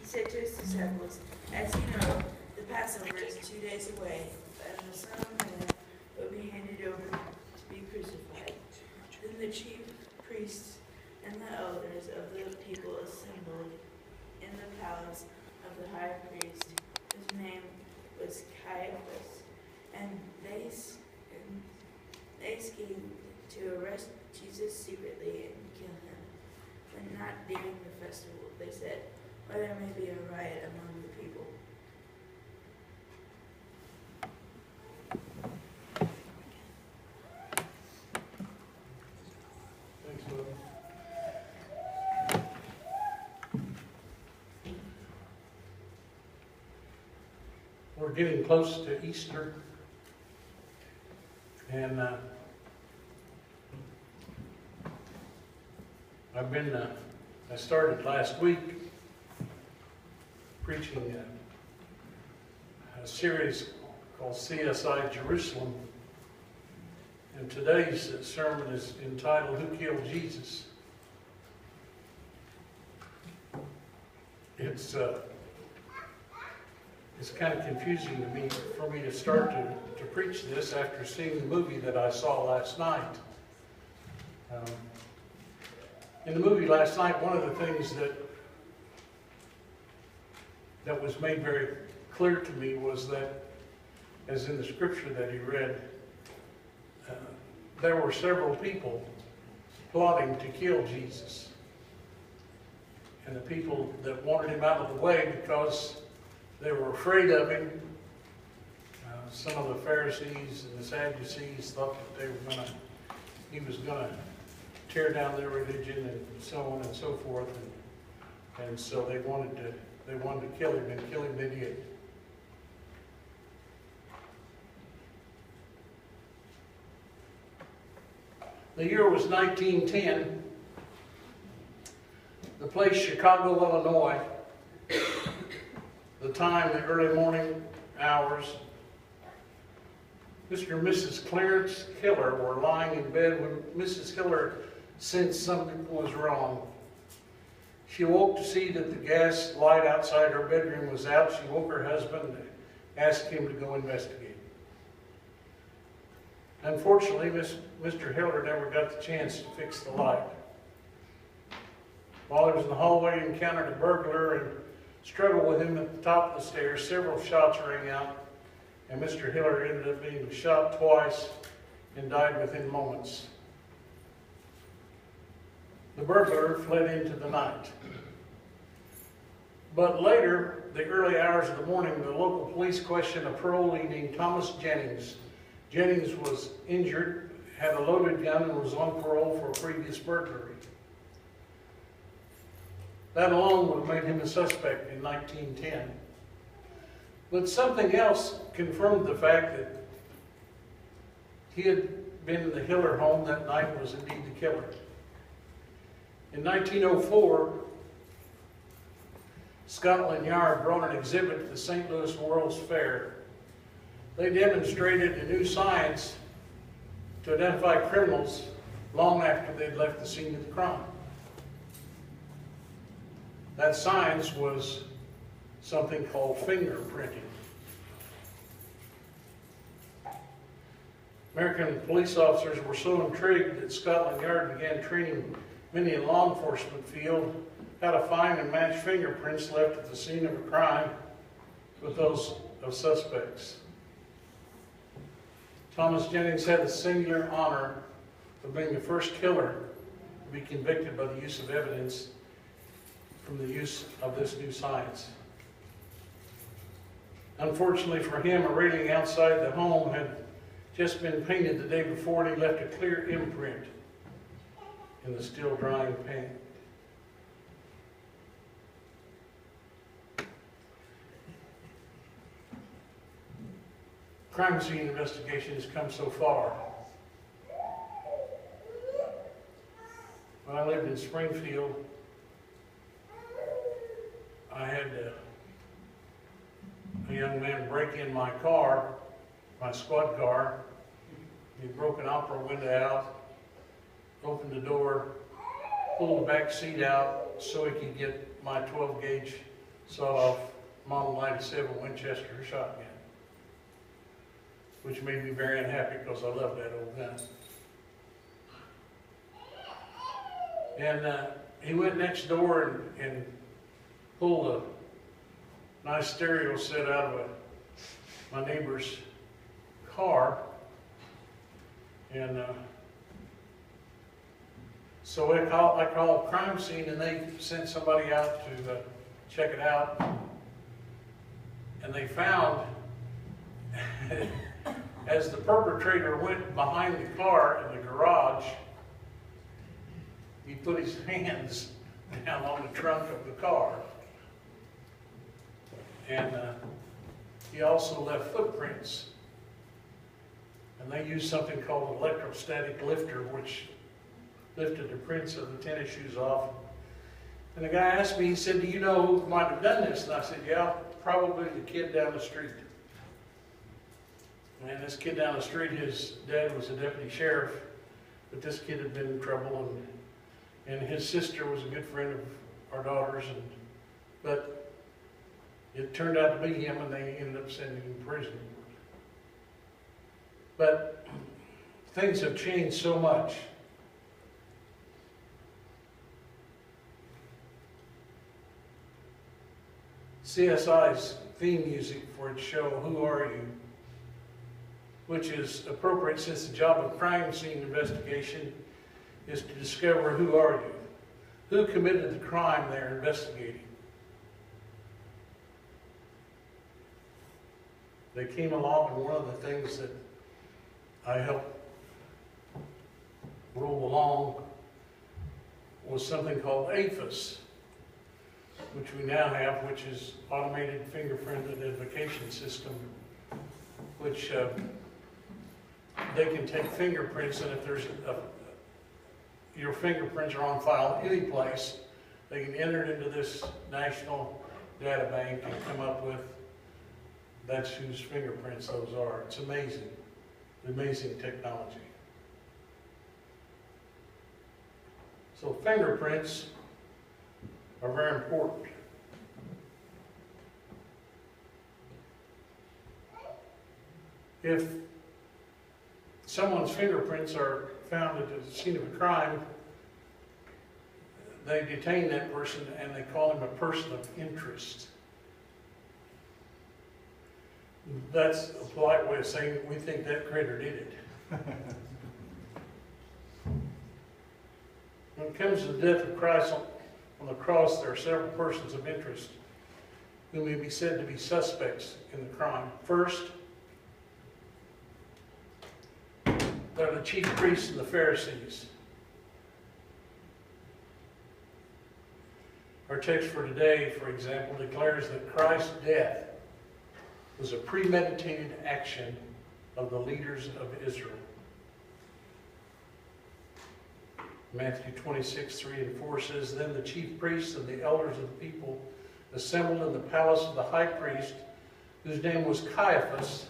said to his disciples, "As you know, the Passover is 2 days away, and the Son of Man will be handed over to be crucified." Then the chief priests and the elders of the people assembled in the palace of the high priest, whose name was Caiaphas, and they schemed to arrest Jesus secretly and kill him. But not during the festival, they said, or there may be a riot among the people. Thanks, Lou. We're getting close to Easter, and I started last week preaching a series called CSI Jerusalem, and today's sermon is entitled, "Who Killed Jesus?" It's kind of confusing to me for me to start to preach this after seeing the movie that I saw last night. In the movie last night, one of the things that was made very clear to me was that, as in the scripture that he read, there were several people plotting to kill Jesus. And the people that wanted him out of the way because they were afraid of him. Some of the Pharisees and the Sadducees thought that he was going to tear down their religion and so on and so forth, and so they wanted to kill him, and kill him they did. The year was 1910. The place Chicago, Illinois. The time, the early morning hours. Mr. and Mrs. Clarence Hiller were lying in bed when Mrs. Hiller sensed something was wrong. She woke to see that the gas light outside her bedroom was out. She woke her husband and asked him to go investigate. Unfortunately, Mr. Hiller never got the chance to fix the light. While he was in the hallway, he encountered a burglar and struggled with him at the top of the stairs. Several shots rang out, and Mr. Hiller ended up being shot twice and died within moments. The burglar fled into the night. But later, the early hours of the morning, the local police questioned a parolee named Thomas Jennings. Jennings was injured, had a loaded gun, and was on parole for a previous burglary. That alone would have made him a suspect in 1910. But something else confirmed the fact that he had been in the Hiller home that night and was indeed the killer. In 1904, Scotland Yard brought an exhibit to the St. Louis World's Fair. They demonstrated a new science to identify criminals long after they'd left the scene of the crime. That science was something called fingerprinting. American police officers were so intrigued that Scotland Yard began training many in law enforcement field how to find and match fingerprints left at the scene of a crime with those of suspects. Thomas Jennings had the singular honor of being the first killer to be convicted by the use of evidence from the use of this new science. Unfortunately for him, a railing outside the home had just been painted the day before, and he left a clear imprint in the still drying paint. Crime scene investigation has come so far. When I lived in Springfield, I had a young man break in my car, my squad car. He broke an opera window out, opened the door, pulled the back seat out so he could get my 12-gauge sawed-off Model 97 Winchester shotgun, which made me very unhappy because I love that old gun. And he went next door and pulled a nice stereo set out of my neighbor's car. And so I called a crime scene, and they sent somebody out to check it out. And they found, as the perpetrator went behind the car in the garage, he put his hands down on the trunk of the car. And he also left footprints. And they used something called an electrostatic lifter, which lifted the prints of the tennis shoes off. And the guy asked me, he said, "Do you know who might have done this?" And I said, "Yeah, probably the kid down the street." And this kid down the street, his dad was a deputy sheriff, but this kid had been in trouble, and his sister was a good friend of our daughter's, but it turned out to be him, and they ended up sending him to prison. But things have changed so much. CSI's theme music for its show, Who Are You?, which is appropriate since the job of crime scene investigation is to discover who are you, who committed the crime they're investigating. They came along, and one of the things that I helped roll along was something called APHIS, which we now have, which is Automated Fingerprint Identification System, which they can take fingerprints, and if there's your fingerprints are on file any place, they can enter it into this national data bank and come up with that's whose fingerprints those are. It's amazing, amazing technology. So fingerprints are very important. If someone's fingerprints are found at the scene of a crime, they detain that person and they call him a person of interest. That's a polite way of saying we think that critter did it. When it comes to the death of Christ on the cross, there are several persons of interest who may be said to be suspects in the crime. First, they're the chief priests and the Pharisees. Our text for today, for example, declares that Christ's death was a premeditated action of the leaders of Israel. Matthew 26:3-4 says, "Then the chief priests and the elders of the people assembled in the palace of the high priest, whose name was Caiaphas,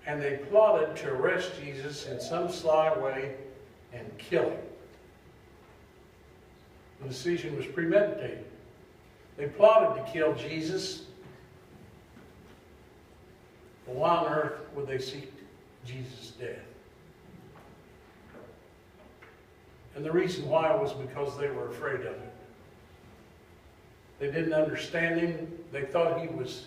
and they plotted to arrest Jesus in some sly way and kill him." The decision was premeditated. They plotted to kill Jesus. Well, why on earth would they seek Jesus' death? And the reason why was because they were afraid of him. They didn't understand him. They thought he was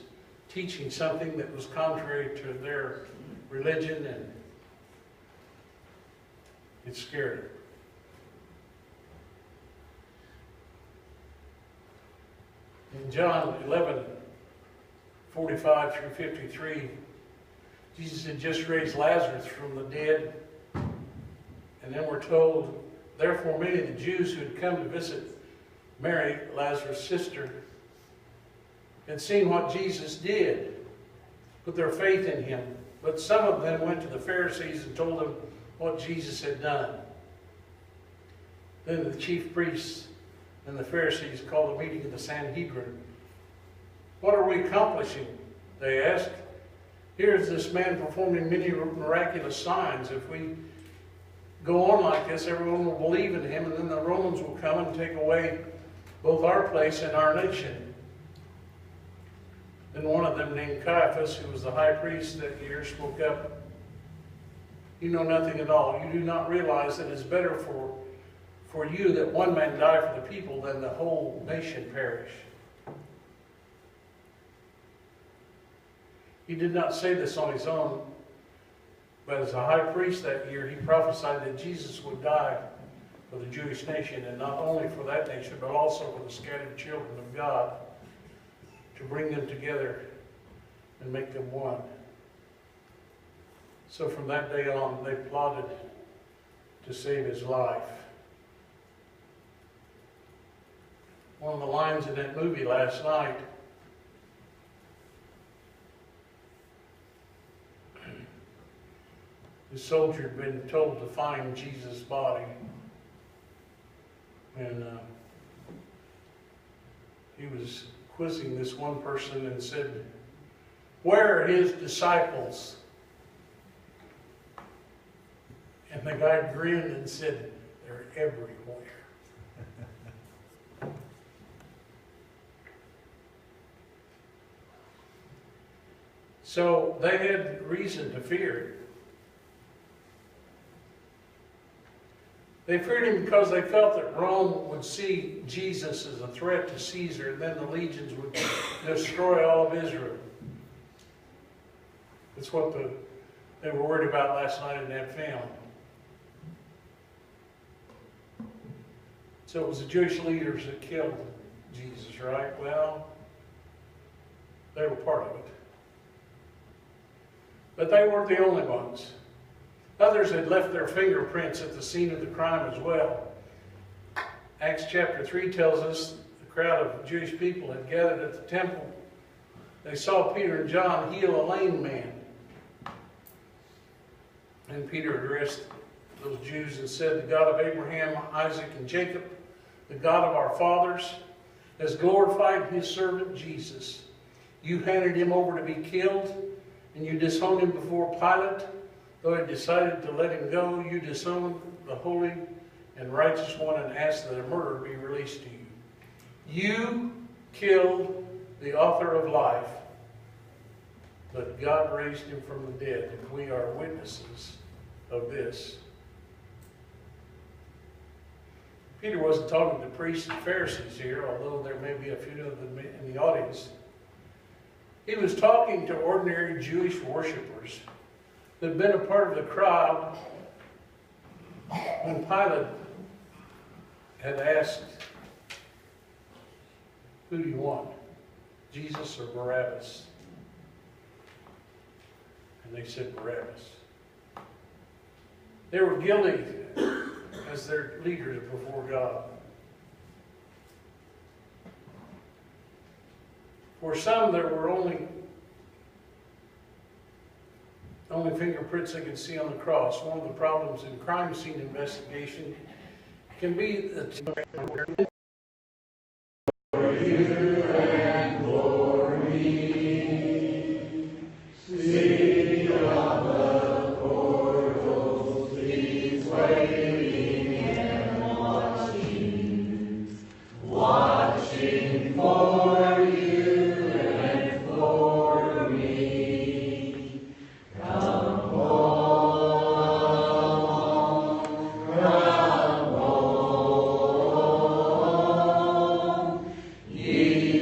teaching something that was contrary to their religion, and it scared them. In John 11:45-53, Jesus had just raised Lazarus from the dead, and then we're told, "Therefore many of the Jews who had come to visit Mary, Lazarus' sister, had seen what Jesus did, put their faith in him. But some of them went to the Pharisees and told them what Jesus had done. Then the chief priests and the Pharisees called a meeting of the Sanhedrin. 'What are we accomplishing?' they asked. 'Here is this man performing many miraculous signs. If we go on like this, everyone will believe in him, and then the Romans will come and take away both our place and our nation.' Then one of them named Caiaphas, who was the high priest that year, spoke up, "You know nothing at all. You do not realize that it is better for you that one man die for the people than the whole nation perish." He did not say this on his own, but as a high priest that year, he prophesied that Jesus would die for the Jewish nation, and not only for that nation, but also for the scattered children of God, to bring them together and make them one. So from that day on, they plotted to save his life. One of the lines in that movie last night, the soldier had been told to find Jesus' body. And he was quizzing this one person and said, "Where are his disciples?" And the guy grinned and said, "They're everywhere." So they had reason to fear it. They feared him because they felt that Rome would see Jesus as a threat to Caesar, and then the legions would destroy all of Israel. That's what they were worried about last night in that film. So it was the Jewish leaders that killed Jesus, right? Well, they were part of it. But they weren't the only ones. Others had left their fingerprints at the scene of the crime as well. Acts chapter 3 tells us the crowd of Jewish people had gathered at the temple. They saw Peter and John heal a lame man. And Peter addressed those Jews and said, "The God of Abraham, Isaac, and Jacob, the God of our fathers, has glorified his servant Jesus. You handed him over to be killed, and you disowned him before Pilate. Though he decided to let him go, you disowned the holy and righteous one and asked that a murderer be released to you. You killed the author of life, but God raised him from the dead, and we are witnesses of this." Peter wasn't talking to priests and Pharisees here, although there may be a few of them in the audience. He was talking to ordinary Jewish worshipers that had been a part of the crowd when Pilate had asked, "Who do you want, Jesus or Barabbas?" And they said Barabbas. They were guilty as their leaders before God. For some, there were only fingerprints they could see on the cross. One of the problems in crime scene investigation can be that Ye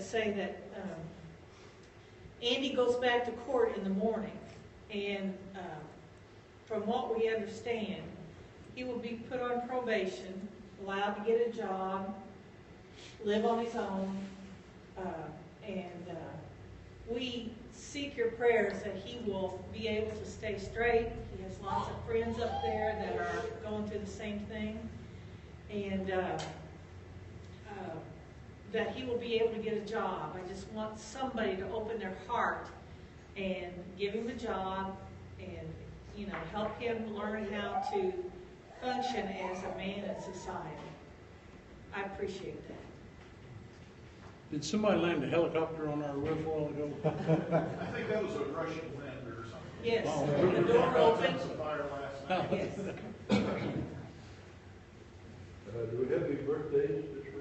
say that Andy goes back to court in the morning, and from what we understand, he will be put on probation, allowed to get a job, live on his own, and we seek your prayers that he will be able to stay straight. He has lots of friends up there that are going through the same thing, and that he will be able to get a job. I just want somebody to open their heart and give him a job and, you know, help him learn how to function as a man in society. I appreciate that. Did somebody land a helicopter on our roof a while ago? I think that was a Russian wind or something. Yes, Oh, the door opened. Some fire last night. Yes. Do we have any birthdays this week?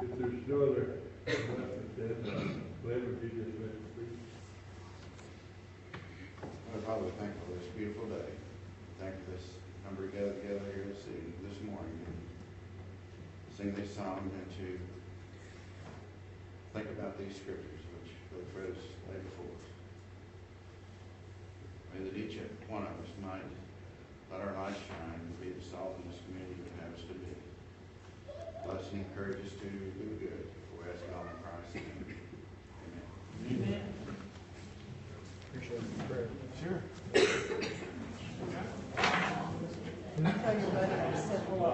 If there's no other, then Glenn, would you just make a speech? Father, we're thankful for this beautiful day. Thankful for this number together here this morning and sing this song and to think about these scriptures which Brother Fred has laid before us. May that each one of us might let our light shine and be the salt in this community you have us to be. Bless and encourage us to do good. For we ask God in Christ's name. Amen. Amen. Appreciate the prayer. Sure. Tell your buddy I said hello.